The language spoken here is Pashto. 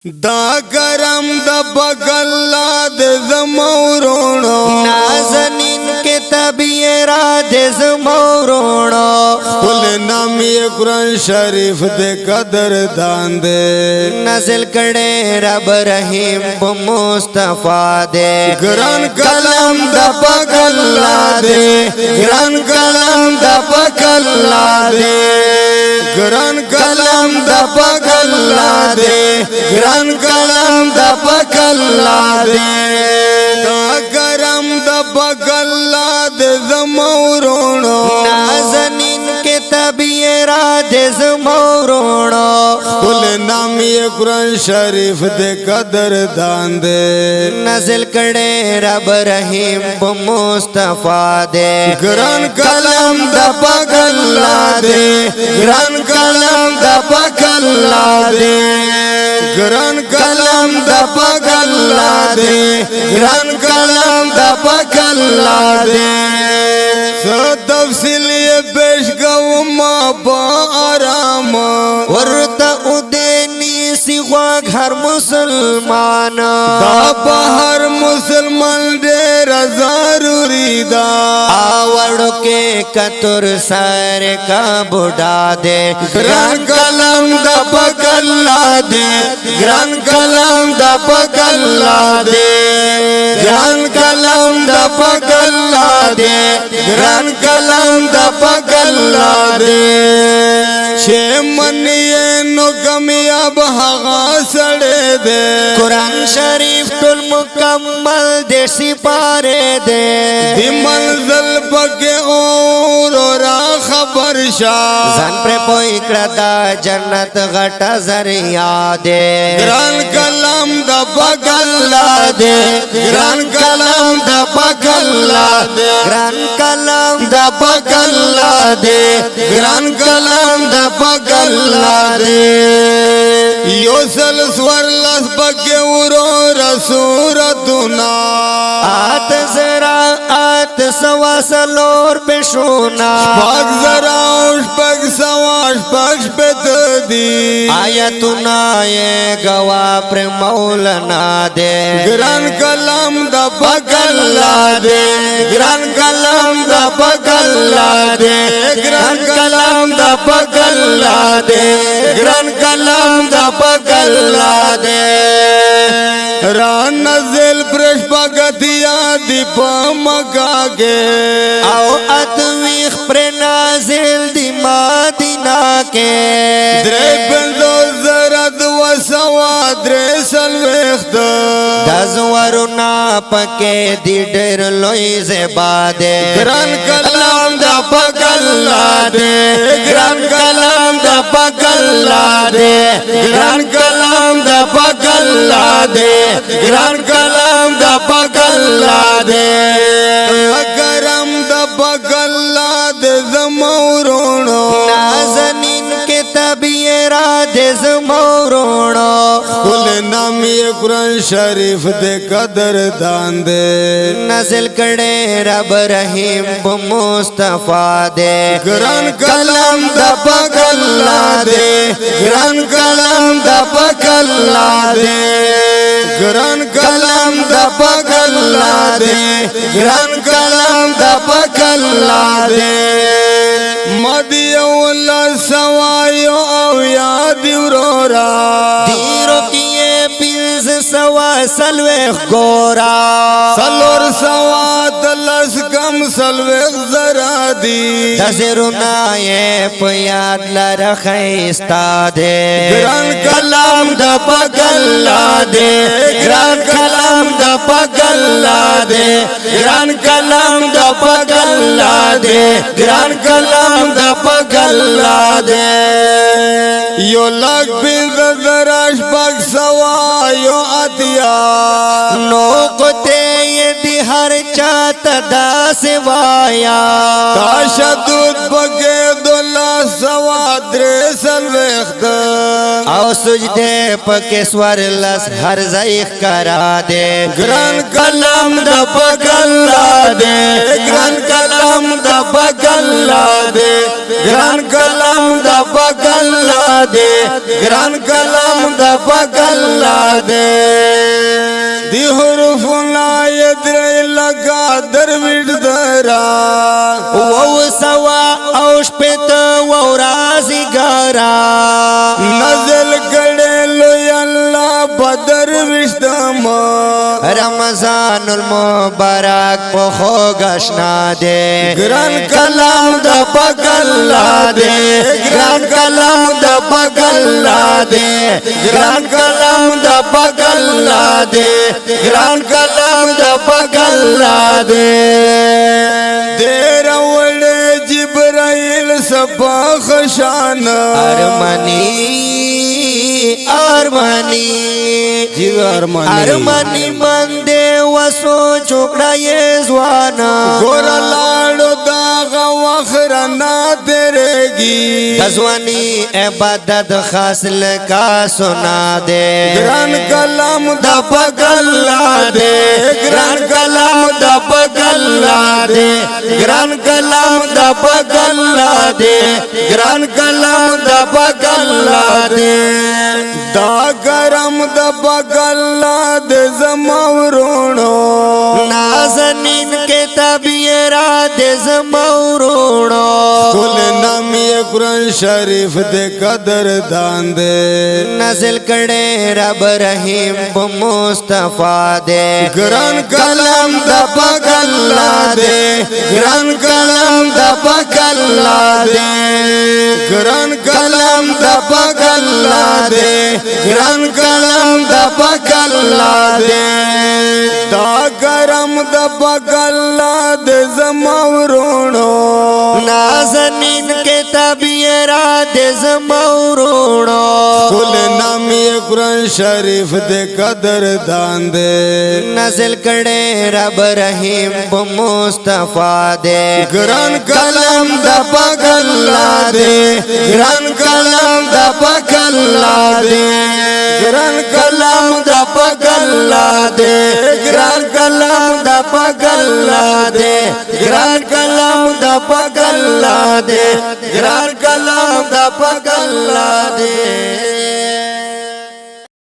دا گرم دا بگلا د زمورونو نازنین کے طبیع را د زمورونو کل نامی قرآن شریف دے قدر دان دے نزل کڑے رب رحیم پا مصطفیٰ دے گران کلام دا بگلا دے گران کلام دا بگلا دے گران کلام دا بگلا دے گران کلام دا بگلا دے دا گرم دا بگلا دے زمورونو نازنین کے طبیع را د زمورونو کل نامی قرآن شریف دے قدر دان دے نزل کڑے رب رحیم پا مصطفیٰ دے گران کلام دا بگلا دے گران کلام دا بگلا دے گران کلام دا بگلا دے گران کلام دا بگلا دے سو تفصیل یہ پیش گو ما با آرام ورطا ادینی سی غواگ ہر مسلمان دا بہر مسلمان دیر ضروری دا آوڑ کے کتر سر کا بڑھا دے گران کلام دا بگلا دے گران کلام دا بگلا دے گران کلام دا بگلا دے گران کلام دا بگلا دے چھے منیے نو کمیاب حقا سڑے دے قرآن شریف تل مکمل دے سپارے دے دی منزل پکے اور خبر شاہ زن پر پوئی کردا جنت غٹا ذریعہ دے گران کلام دا بگلا دے گران کلام دا بگلا دے گران کلام دا بگلا دے گران کلام دا بگلا دے یو سلسور لس بگے ورو رسورتنا آت زرا آت سوا سلور پشونا پاک زراؤش پاک سواش پاک پت دی آیتنا یہ گواہ پر مولانا دے گران کلام دا بگلا دے گران کلام دا بگلا دے گران کلام دا بگلا دے گران کلام دا بگلا دے ران نزل پرش بگتیا دی پا مگا گے او اتویخ پر نازل دی مدینہ کے درے پنزو زرد و سوا درے سلویخت دزورنا پکے دی ڈر لوئی زبا دے گران کلام دا بگلا دے گران کلام دا بگلا دے گران کلام دا بگلا دے گران کلام دا بگلا دے گرم دا بگلا دے زمورونو نازنین کے طبیع را د زمورونو کل نامی قرآن شریف دے قدر دان دے نزل کڑے رب رحیم پا مصطفیٰ دے گران کلام دا بگلا دے گران کلام دا بگلا دے گران کلام دا بگلا دے گران کلام دا بگلا دے مدیو اللہ سوائیو او یادی ورورا دیرو کیے پینز سوا سلویخ گورا سلور سوات لس کم سلویخ زرا دی دزرنا یہ پیاد لرخیستا دے گران کلام دا بگلا دے گران کلام دا بگلا دے گران کلام دا بگلا دے گران کلام دا بگلا دے یو لگ بین زراش پاک سوا یو اتیا نوکتے یہ دی ہر چاہتا دا سوایا تاشدود بگے دولا سوا درے سلویخت او سجدے پکے سور لس ہر زیخ کرا دے گران کلام دا بگلا دے گران کلام دا بگلا دے گران کلام دا بگلا پګلا دے ګران کلام د پګلا دے دی حروفنا یدر لگا درویش درا وو سوا او شپت وو رازی گارا نزل کڑے لوی اللہ بدرویش دما رمضان المبارک په خوګشنا دے ګران کلام د پګلا دے ګران کلام د پګلا دے ګران کلام د پګلا دے ګران کلام د پګلا دے دیر وړ جبرائیل سپا خشان ارمانی مندے وسو چوکڑا یہ زوانا گور لاړو دا وخرنا تیرے گی دزوانی عبادت خاص لکا سنا دے ګران کلام د پگلا دے ګران کلام دا پگلا دے ګران کلام دا پگلا دے ګران کلام دا پگلا دے دا گرم د پګلا د زمورونو نازنین کے تبیرا دے زمورونو کل نامی قرآن شریف دے قدر دان دے نزل کڑے رب رحیم پا مصطفیٰ دے ګران کلام د پګلا دے ګران کلام د پګلا دے ګران کلام د پګلا دے ګران کلام د پګلا دے دا گرم د پګلا د زمورونو نازنین کے تبیرا دے زمورونو کل نامی قرآن شریف دے قدر دان دے نزل کڑے رب رحیم پا مصطفیٰ دے ګران کلام د پګلا دے ګران کلام د پګلا دے ګران کلام د پګلا دے ګران کلام دا پگلا دے ګران کلام دا پگلا دے ګران کلام دا پگلا